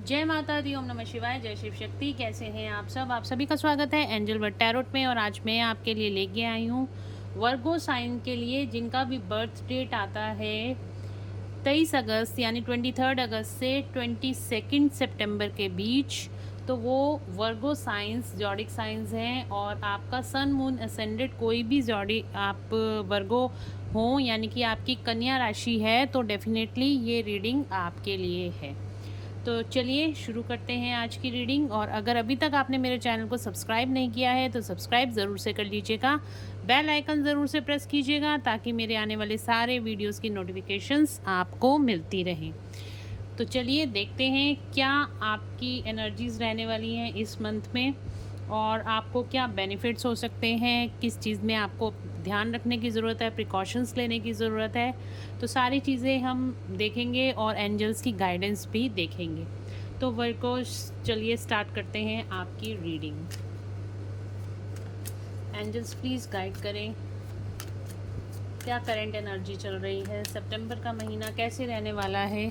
जय माता दी, ओम नमः शिवाय, जय शिव शक्ति। कैसे हैं आप सब? आप सभी का स्वागत है एंजल वर्ड टैरोट में। और आज मैं आपके लिए लेके आई हूँ वर्गो साइन के लिए, जिनका भी बर्थ डेट आता है 23 अगस्त यानी 23 अगस्त से 22 सितंबर के बीच। तो वो वर्गो साइंस जॉडिक साइंस हैं। और आपका सन मून असेंडेड कोई भी जॉडी आप वर्गो हो यानी कि आपकी कन्या राशि है, तो डेफिनेटली ये रीडिंग आपके लिए है। तो चलिए शुरू करते हैं आज की रीडिंग। और अगर अभी तक आपने मेरे चैनल को सब्सक्राइब नहीं किया है तो सब्सक्राइब ज़रूर से कर लीजिएगा, बेल आइकन ज़रूर से प्रेस कीजिएगा ताकि मेरे आने वाले सारे वीडियोस की नोटिफिकेशंस आपको मिलती रहें। तो चलिए देखते हैं क्या आपकी एनर्जीज़ रहने वाली हैं इस मंथ में, और आपको क्या बेनिफिट्स हो सकते हैं, किस चीज़ में आपको ध्यान रखने की ज़रूरत है, प्रिकॉशंस लेने की ज़रूरत है। तो सारी चीज़ें हम देखेंगे और एंजल्स की गाइडेंस भी देखेंगे। तो वर्को चलिए स्टार्ट करते हैं आपकी रीडिंग। एंजल्स प्लीज़ गाइड करें, क्या करंट एनर्जी चल रही है, सितंबर का महीना कैसे रहने वाला है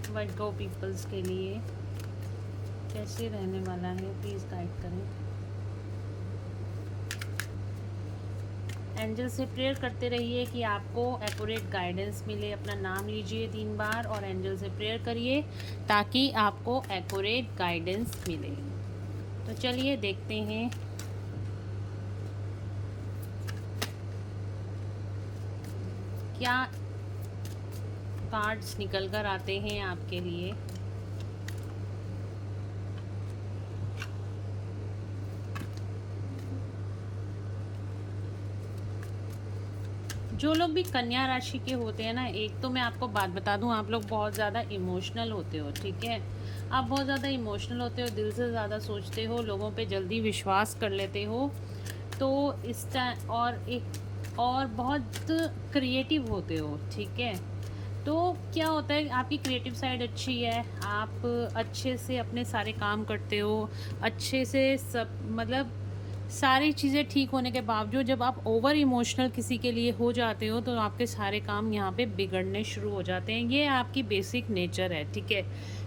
वर्गो पीपल्स के लिए, कैसे रहने वाला है, प्लीज़ गाइड करें। एंजल से प्रेयर करते रहिए कि आपको एक्यूरेट गाइडेंस मिले। अपना नाम लीजिए 3 बार और एंजल से प्रेयर करिए ताकि आपको एक्यूरेट गाइडेंस मिले। तो चलिए देखते हैं क्या कार्ड्स निकल कर आते हैं आपके लिए। जो लोग भी कन्या राशि के होते हैं ना, एक तो मैं आपको बात बता दूं, आप लोग बहुत ज़्यादा इमोशनल होते हो, ठीक है। आप बहुत ज़्यादा इमोशनल होते हो, दिल से ज़्यादा सोचते हो, लोगों पे जल्दी विश्वास कर लेते हो। तो इस टाइम और बहुत क्रिएटिव होते हो, ठीक है। तो क्या होता है, आपकी क्रिएटिव साइड अच्छी है, आप अच्छे से अपने सारे काम करते हो, अच्छे से सब मतलब सारी चीज़ें ठीक होने के बावजूद जब आप ओवर इमोशनल किसी के लिए हो जाते हो तो आपके सारे काम यहाँ पे बिगड़ने शुरू हो जाते हैं। ये आपकी बेसिक नेचर है, ठीक है।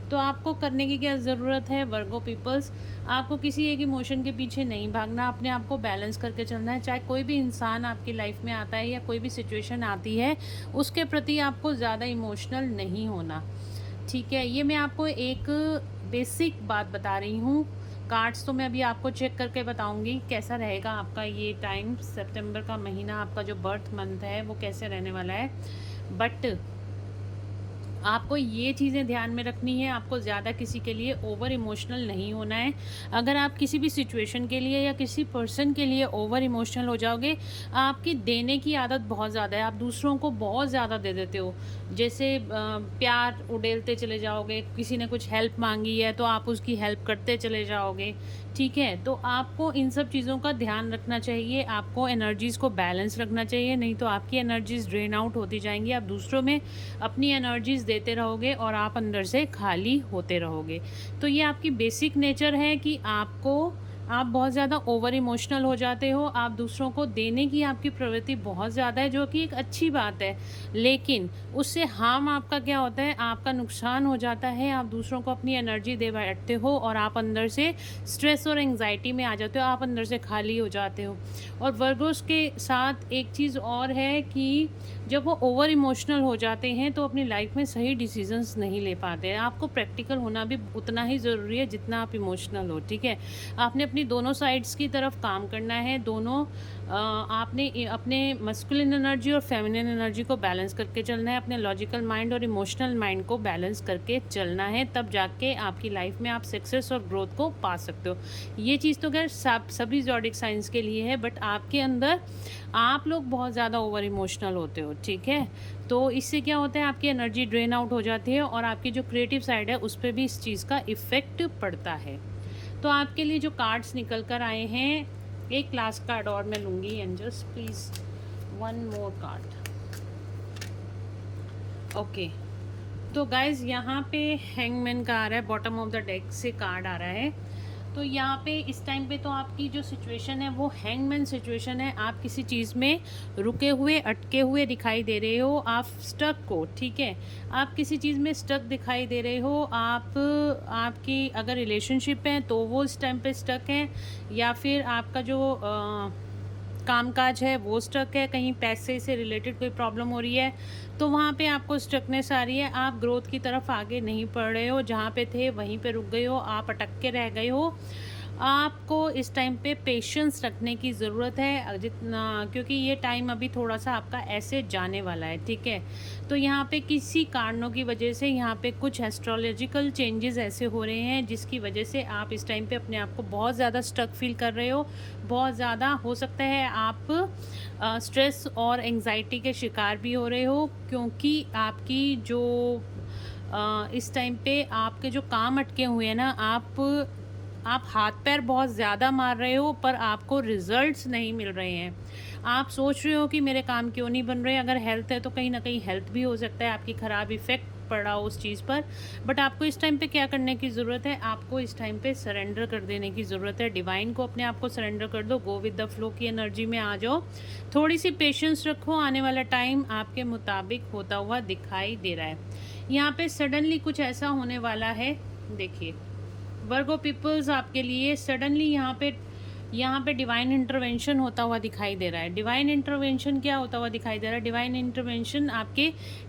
तो आपको करने की क्या ज़रूरत है वर्गो पीपल्स, आपको किसी एक इमोशन के पीछे नहीं भागना, अपने आप को बैलेंस करके चलना है। चाहे कोई भी इंसान आपकी लाइफ में आता है या कोई भी सिचुएशन आती है, उसके प्रति आपको ज़्यादा इमोशनल नहीं होना, ठीक है। ये मैं आपको एक बेसिक बात बता रही हूँ। कार्ड्स तो मैं अभी आपको चेक करके बताऊंगी कैसा रहेगा आपका ये टाइम, सितंबर का महीना, आपका जो बर्थ मंथ है वो कैसे रहने वाला है। बट आपको ये चीज़ें ध्यान में रखनी है, आपको ज़्यादा किसी के लिए ओवर इमोशनल नहीं होना है। अगर आप किसी भी सिचुएशन के लिए या किसी पर्सन के लिए ओवर इमोशनल हो जाओगे, आपकी देने की आदत बहुत ज़्यादा है, आप दूसरों को बहुत ज़्यादा दे देते हो। जैसे प्यार उड़ेलते चले जाओगे, किसी ने कुछ हेल्प मांगी है तो आप उसकी हेल्प करते चले जाओगे, ठीक है। तो आपको इन सब चीज़ों का ध्यान रखना चाहिए, आपको एनर्जीज़ को बैलेंस रखना चाहिए, नहीं तो आपकी एनर्जीज़ ड्रेन आउट होती जाएंगी। आप दूसरों में अपनी एनर्जीज़ देते रहोगे और आप अंदर से खाली होते रहोगे। तो ये आपकी बेसिक नेचर है कि आप बहुत ज़्यादा ओवर इमोशनल हो जाते हो, आप दूसरों को देने की आपकी प्रवृत्ति बहुत ज़्यादा है, जो कि एक अच्छी बात है। लेकिन उससे हार्म आपका क्या होता है, आपका नुकसान हो जाता है, आप दूसरों को अपनी एनर्जी दे बैठते हो और आप अंदर से स्ट्रेस और एंग्जाइटी में आ जाते हो, आप अंदर से खाली हो जाते हो। और वर्गोस के साथ एक चीज़ और है कि जब वो ओवर इमोशनल हो जाते हैं तो अपनी लाइफ में सही डिसीजंस नहीं ले पाते हैं। आपको प्रैक्टिकल होना भी उतना ही ज़रूरी है जितना आप इमोशनल हो, ठीक है। आपने अपनी दोनों साइड्स की तरफ काम करना है, दोनों आपने अपने मस्कुलिन एनर्जी और फेमिनिन एनर्जी को बैलेंस करके चलना है, अपने लॉजिकल माइंड और इमोशनल माइंड को बैलेंस करके चलना है, तब जाके आपकी लाइफ में आप सक्सेस और ग्रोथ को पा सकते हो। ये चीज़ तो खैर सभी ज़ोडिक साइंस के लिए है, बट आपके अंदर आप लोग बहुत ज़्यादा ओवर इमोशनल होते हो, ठीक है। तो इससे क्या होता है, आपकी एनर्जी ड्रेन आउट हो जाती है और आपकी जो क्रिएटिव साइड है उस पर भी इस चीज़ का इफ़ेक्ट पड़ता है। तो आपके लिए जो कार्ड्स निकल कर आए हैं, एक लास्ट कार्ड और मैं लूँगी angels, please 1 more card. Okay, तो गाइज यहाँ पे हैंगमैन का आ रहा है, बॉटम ऑफ द डेक से कार्ड आ रहा है। तो यहाँ पे इस टाइम पे तो आपकी जो सिचुएशन है वो हैंगमैन सिचुएशन है। आप किसी चीज़ में रुके हुए, अटके हुए दिखाई दे रहे हो, आप स्टक हो, ठीक है। आप किसी चीज़ में स्टक दिखाई दे रहे हो। आपकी अगर रिलेशनशिप है तो वो इस टाइम पे स्टक है, या फिर आपका जो कामकाज है वो स्टक है, कहीं पैसे से रिलेटेड कोई प्रॉब्लम हो रही है तो वहाँ पे आपको स्टकनेस आ रही है। आप ग्रोथ की तरफ आगे नहीं बढ़ रहे हो, जहाँ पे थे वहीं पे रुक गए हो, आप अटक के रह गए हो। आपको इस टाइम पे पेशेंस रखने की ज़रूरत है, जितना, क्योंकि ये टाइम अभी थोड़ा सा आपका ऐसे जाने वाला है, ठीक है। तो यहाँ पे किसी कारणों की वजह से यहाँ पे कुछ एस्ट्रोलॉजिकल चेंजेस ऐसे हो रहे हैं जिसकी वजह से आप इस टाइम पे अपने आप को बहुत ज़्यादा स्टक फील कर रहे हो। बहुत ज़्यादा हो सकता है आप स्ट्रेस और एंजाइटी के शिकार भी हो रहे हो, क्योंकि आपकी जो इस टाइम पे आपके जो काम अटके हुए हैं ना, आप हाथ पैर बहुत ज़्यादा मार रहे हो पर आपको रिजल्ट्स नहीं मिल रहे हैं। आप सोच रहे हो कि मेरे काम क्यों नहीं बन रहे। अगर हेल्थ है तो कहीं ना कहीं हेल्थ भी हो सकता है आपकी ख़राब इफ़ेक्ट पड़ा हो उस चीज़ पर। बट आपको इस टाइम पे क्या करने की ज़रूरत है, आपको इस टाइम पे सरेंडर कर देने की ज़रूरत है। डिवाइन को अपने आप को सरेंडर कर दो, गो विद द फ्लो की एनर्जी में आ जाओ। थोड़ी सी पेशेंस रखो, आने वाला टाइम आपके मुताबिक होता हुआ दिखाई दे रहा है। यहाँ पे सडनली कुछ ऐसा होने वाला है, देखिए वर्गो पीपल्स, आपके लिए सडनली यहाँ पे डिवाइन इंटरवेंशन होता हुआ दिखाई दे रहा है। डिवाइन इंटरवेंशन क्या होता हुआ दिखाई दे रहा है? डिवाइन इंटरवेंशन आपके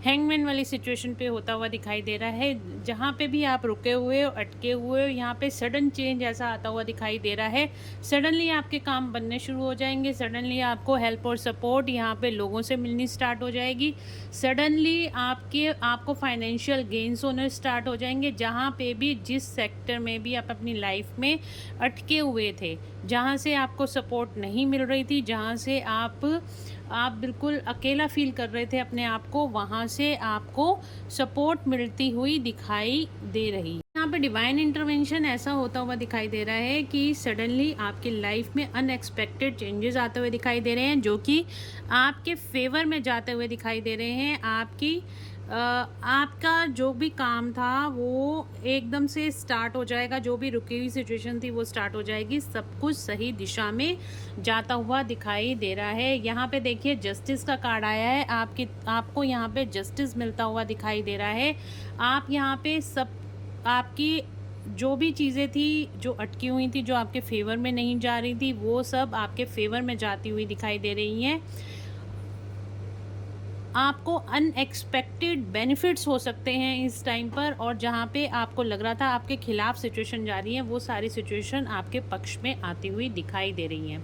हैंगमैन वाली सिचुएशन पे होता हुआ दिखाई दे रहा है। जहाँ पे भी आप रुके हुए हो, अटके हुए हो, यहाँ पे सडन चेंज ऐसा आता हुआ दिखाई दे रहा है। सडनली आपके काम बनने शुरू हो जाएंगे। सडनली आपको हेल्प और सपोर्ट यहाँ पे लोगों से मिलनी स्टार्ट हो जाएगी। सडनली आपको फाइनेंशियल गेन्स होने स्टार्ट हो जाएंगे। जहाँ पे भी, जिस सेक्टर में भी आप अपनी लाइफ में अटके हुए थे, जहाँ से आपको सपोर्ट नहीं मिल रही थी, जहाँ से आप बिल्कुल अकेला फील कर रहे थे अपने आप को, वहाँ से आपको सपोर्ट मिलती हुई दिखाई दे रही है। यहाँ पे डिवाइन इंटरवेंशन ऐसा होता हुआ दिखाई दे रहा है कि सडनली आपकी लाइफ में अनएक्सपेक्टेड चेंजेस आते हुए दिखाई दे रहे हैं, जो कि आपके फेवर में जाते हुए दिखाई दे रहे हैं। आपका जो भी काम था वो एकदम से स्टार्ट हो जाएगा। जो भी रुकी हुई सिचुएशन थी वो स्टार्ट हो जाएगी। सब कुछ सही दिशा में जाता हुआ दिखाई दे रहा है। यहाँ पे देखिए जस्टिस का कार्ड आया है। आपको यहाँ पे जस्टिस मिलता हुआ दिखाई दे रहा है। आप यहाँ पे आपकी जो भी चीज़ें थी जो अटकी हुई थी, जो आपके फेवर में नहीं जा रही थी, वो सब आपके फेवर में जाती हुई दिखाई दे रही हैं। आपको अनएक्सपेक्टेड बेनिफिट्स हो सकते हैं इस टाइम पर, और जहाँ पे आपको लग रहा था आपके खिलाफ सिचुएशन जा रही है, वो सारी सिचुएशन आपके पक्ष में आती हुई दिखाई दे रही हैं।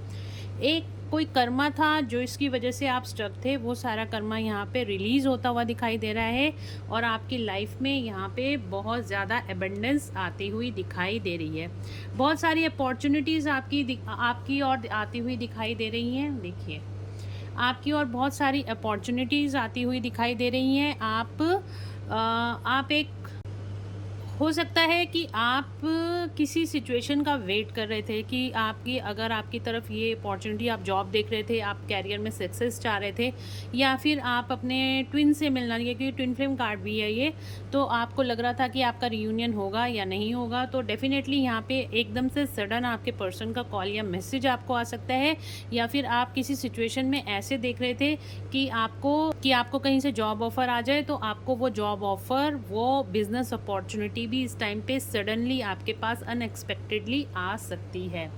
एक कोई कर्मा था जो इसकी वजह से आप स्टक थे, वो सारा कर्मा यहाँ पे रिलीज़ होता हुआ दिखाई दे रहा है, और आपकी लाइफ में यहाँ पे बहुत ज़्यादा एबंडेंस आती हुई दिखाई दे रही है। बहुत सारी अपॉर्चुनिटीज़ आपकी ओर आती हुई दिखाई दे रही हैं। देखिए आपकी और बहुत सारी अपॉर्चुनिटीज़ आती हुई दिखाई दे रही हैं। आप एक, हो सकता है कि आप किसी सिचुएशन का वेट कर रहे थे कि अगर आपकी तरफ ये अपॉर्चुनिटी, आप जॉब देख रहे थे, आप कैरियर में सक्सेस चाह रहे थे, या फिर आप अपने ट्विन से मिलना, क्योंकि ट्विन फ्लेम कार्ड भी है ये, तो आपको लग रहा था कि आपका रियूनियन होगा या नहीं होगा। तो डेफिनेटली यहाँ पे एकदम से सडन आपके पर्सन का कॉल या मैसेज आपको आ सकता है, या फिर आप किसी सिचुएशन में ऐसे देख रहे थे कि आपको कहीं से जॉब ऑफर आ जाए, तो आपको वो जॉब ऑफर, वो बिजनेस अपॉर्चुनिटी भी इस टाइम पे सडनली आपके पास अनएक्सपेक्टेडली आ सकती है।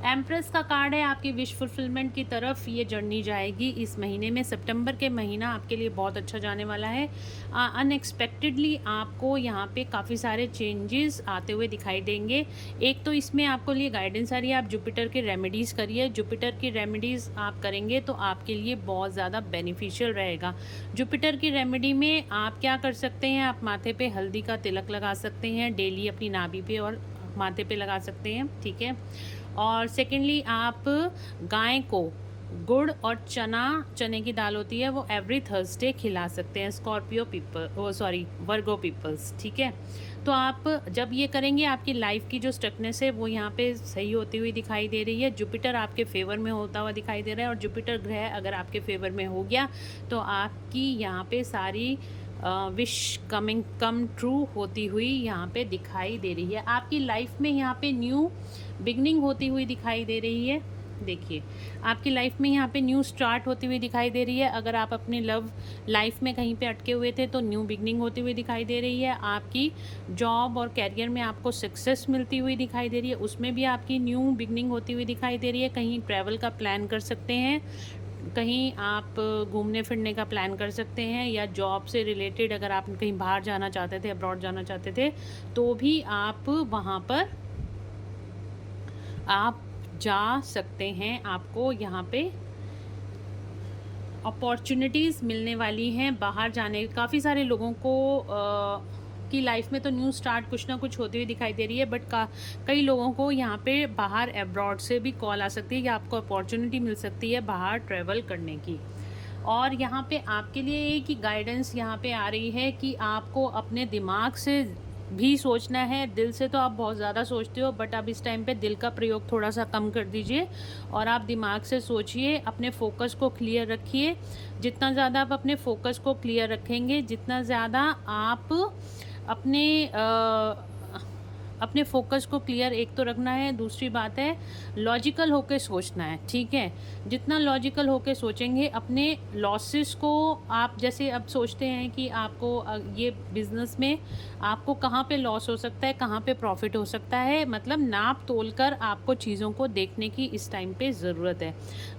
एम्प्रेस का कार्ड है, आपकी विश फुलफिलमेंट की तरफ ये जर्नी जाएगी इस महीने में। सितंबर के महीना आपके लिए बहुत अच्छा जाने वाला है। अनएक्सपेक्टेडली आपको यहाँ पे काफ़ी सारे चेंजेस आते हुए दिखाई देंगे। एक तो इसमें आपको लिए गाइडेंस आ रही है, आप जुपिटर की रेमेडीज़ करिए। जुपिटर की रेमेडीज़ आप करेंगे तो आपके लिए बहुत ज़्यादा बेनिफिशियल रहेगा। जुपिटर की रेमेडी में आप क्या कर सकते हैं, आप माथे पे हल्दी का तिलक लगा सकते हैं डेली, अपनी नाभि पे और माथे पे लगा सकते हैं, ठीक है। और सेकेंडली आप गाय को गुड़ और चने की दाल होती है वो एवरी थर्सडे खिला सकते हैं वर्गो पीपल्स, ठीक है। तो आप जब ये करेंगे, आपकी लाइफ की जो स्टकनेस है वो यहाँ पे सही होती हुई दिखाई दे रही है। जुपिटर आपके फेवर में होता हुआ दिखाई दे रहा है, और जुपिटर ग्रह अगर आपके फेवर में हो गया तो आपकी यहाँ पे सारी विश कम ट्रू होती हुई यहाँ पे दिखाई दे रही है। आपकी लाइफ में यहाँ पे न्यू बिगनिंग होती हुई दिखाई दे रही है। देखिए, आपकी लाइफ में यहाँ पे न्यू स्टार्ट होती हुई दिखाई दे रही है। अगर आप अपनी लव लाइफ में कहीं पे अटके हुए थे तो न्यू बिगनिंग होती हुई दिखाई दे रही है। आपकी जॉब और कैरियर में आपको सक्सेस मिलती हुई दिखाई दे रही है, उसमें भी आपकी न्यू बिगनिंग होती हुई दिखाई दे रही है। कहीं ट्रैवल का प्लान कर सकते हैं, कहीं आप घूमने फिरने का प्लान कर सकते हैं, या जॉब से रिलेटेड अगर आप कहीं बाहर जाना चाहते थे, अब्रॉड जाना चाहते थे, तो भी आप वहाँ पर आप जा सकते हैं। आपको यहाँ पे अपॉर्चुनिटीज़ मिलने वाली हैं बाहर जाने। काफ़ी सारे लोगों को की लाइफ में तो न्यू स्टार्ट कुछ ना कुछ होती हुई दिखाई दे रही है, बट कई लोगों को यहाँ पे बाहर अब्रॉड से भी कॉल आ सकती है कि आपको अपॉर्चुनिटी मिल सकती है बाहर ट्रैवल करने की। और यहाँ पे आपके लिए एक ही गाइडेंस यहाँ पे आ रही है कि आपको अपने दिमाग से भी सोचना है। दिल से तो आप बहुत ज़्यादा सोचते हो, बट अब इस टाइम पे दिल का प्रयोग थोड़ा सा कम कर दीजिए और आप दिमाग से सोचिए, अपने फोकस को क्लियर रखिए। जितना ज़्यादा आप अपने फोकस को क्लियर रखेंगे, जितना ज़्यादा आप अपने फोकस को क्लियर एक तो रखना है, दूसरी बात है लॉजिकल होके सोचना है, ठीक है। जितना लॉजिकल होके सोचेंगे, अपने लॉसेस को आप जैसे अब सोचते हैं कि आपको ये बिज़नेस में आपको कहाँ पे लॉस हो सकता है, कहाँ पे प्रॉफिट हो सकता है, मतलब नाप तोल कर आपको चीज़ों को देखने की इस टाइम पे ज़रूरत है।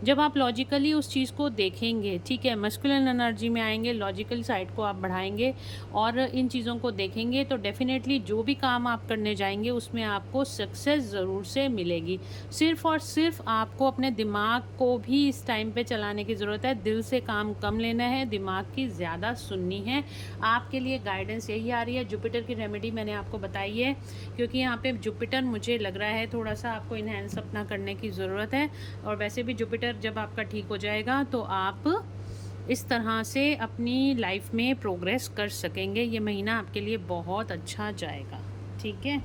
जब आप लॉजिकली उस चीज़ को देखेंगे, ठीक है, मस्कुलिन एनर्जी में आएंगे, लॉजिकल साइड को आप बढ़ाएंगे और इन चीज़ों को देखेंगे, तो डेफिनेटली जो भी काम आप करने जाएंगे उसमें आपको सक्सेस ज़रूर से मिलेगी। सिर्फ़ और सिर्फ आपको अपने दिमाग को भी इस टाइम पे चलाने की ज़रूरत है। दिल से काम कम लेना है, दिमाग की ज़्यादा सुननी है। आपके लिए गाइडेंस यही आ रही है। जुपिटर की रेमेडी मैंने आपको बताई है, क्योंकि यहाँ पे जुपिटर मुझे लग रहा है थोड़ा सा आपको इन्हेंस अपना करने की ज़रूरत है। और वैसे भी जुपिटर जब आपका ठीक हो जाएगा तो आप इस तरह से अपनी लाइफ में प्रोग्रेस कर सकेंगे। ये महीना आपके लिए बहुत अच्छा जाएगा, ठीक है।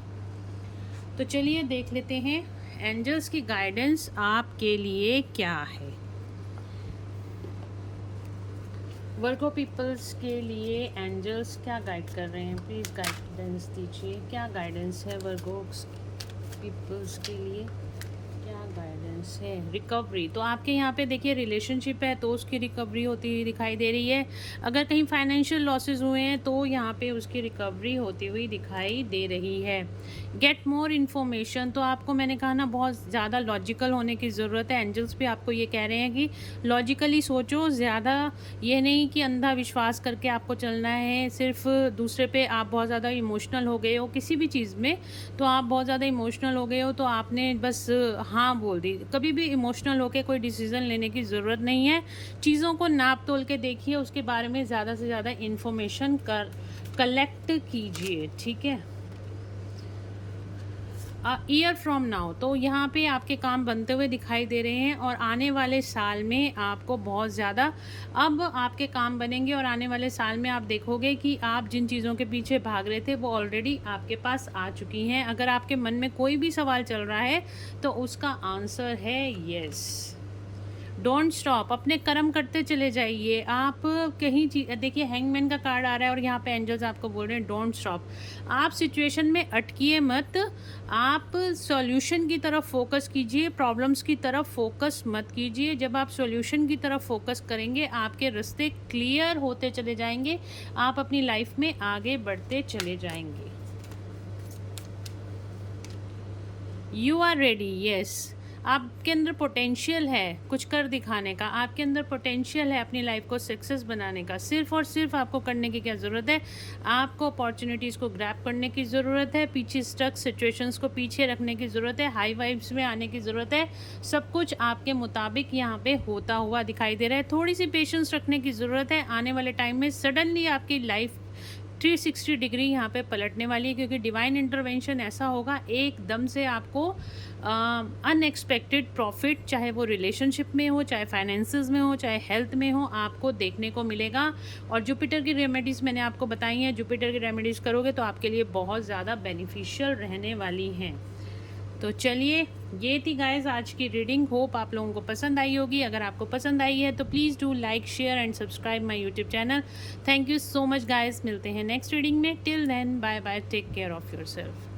तो चलिए देख लेते हैं एंजल्स की गाइडेंस आपके लिए क्या है। वर्गो पीपल्स के लिए एंजल्स क्या गाइड कर रहे हैं, प्लीज़ गाइडेंस दीजिए। क्या गाइडेंस है वर्गो पीपल्स के लिए, क्या गाइडेंस है? रिकवरी, तो आपके यहाँ पे देखिए रिलेशनशिप है तो उसकी रिकवरी होती हुई दिखाई दे रही है। अगर कहीं फाइनेंशियल लॉसेस हुए हैं तो यहाँ पे उसकी रिकवरी होती हुई दिखाई दे रही है। गेट मोर इन्फॉर्मेशन, तो आपको मैंने कहा ना बहुत ज़्यादा लॉजिकल होने की ज़रूरत है। एंजल्स भी आपको ये कह रहे हैं कि लॉजिकली सोचो, ज़्यादा ये नहीं कि अंधा विश्वास करके आपको चलना है। सिर्फ दूसरे पे आप बहुत ज़्यादा इमोशनल हो गए हो किसी भी चीज़ में, तो आप बहुत ज़्यादा इमोशनल हो गए हो तो आपने बस हाँ बोल दी। कभी भी इमोशनल होकर कोई डिसीज़न लेने की ज़रूरत नहीं है। चीज़ों को नाप तोल के देखिए, उसके बारे में ज़्यादा से ज़्यादा इन्फॉर्मेशन कलेक्ट कीजिए, ठीक है। ईयर फ्रॉम नाउ, तो यहाँ पे आपके काम बनते हुए दिखाई दे रहे हैं और आने वाले साल में आपको बहुत ज़्यादा अब आपके काम बनेंगे और आने वाले साल में आप देखोगे कि आप जिन चीज़ों के पीछे भाग रहे थे वो ऑलरेडी आपके पास आ चुकी हैं। अगर आपके मन में कोई भी सवाल चल रहा है तो उसका आंसर है यस। डोंट स्टॉप, अपने कर्म करते चले जाइए। आप कहीं देखिए हैंगमैन का कार्ड आ रहा है और यहाँ पे एंजल्स आपको बोल रहे हैं डोंट स्टॉप। आप सिचुएशन में अटकिए मत, आप सॉल्यूशन की तरफ फोकस कीजिए, प्रॉब्लम्स की तरफ फोकस मत कीजिए। जब आप सॉल्यूशन की तरफ फोकस करेंगे आपके रास्ते क्लियर होते चले जाएंगे, आप अपनी लाइफ में आगे बढ़ते चले जाएंगे। You are ready, yes. आपके अंदर पोटेंशियल है कुछ कर दिखाने का, आपके अंदर पोटेंशियल है अपनी लाइफ को सक्सेस बनाने का। सिर्फ और सिर्फ आपको करने की क्या ज़रूरत है, आपको अपॉर्चुनिटीज़ को ग्रैब करने की ज़रूरत है, पीछे स्टक सिचुएशंस को पीछे रखने की ज़रूरत है, हाई वाइब्स में आने की ज़रूरत है। सब कुछ आपके मुताबिक यहाँ पे होता हुआ दिखाई दे रहा है। थोड़ी सी पेशेंस रखने की ज़रूरत है। आने वाले टाइम में सडनली आपकी लाइफ 360 डिग्री यहाँ पे पलटने वाली है, क्योंकि डिवाइन इंटरवेंशन ऐसा होगा एकदम से आपको अनएक्सपेक्टेड प्रॉफिट, चाहे वो रिलेशनशिप में हो, चाहे फाइनेंसेस में हो, चाहे हेल्थ में हो, आपको देखने को मिलेगा। और जुपिटर की रेमेडीज़ मैंने आपको बताई हैं, जुपिटर की रेमेडीज़ करोगे तो आपके लिए बहुत ज़्यादा बेनिफिशियल रहने वाली हैं। तो चलिए, ये थी गाइस आज की रीडिंग। होप आप लोगों को पसंद आई होगी। अगर आपको पसंद आई है तो please do like, share and subscribe my YouTube channel. Thank you so much guys. मिलते हैं नेक्स्ट रीडिंग में। Till then bye bye, take care of yourself.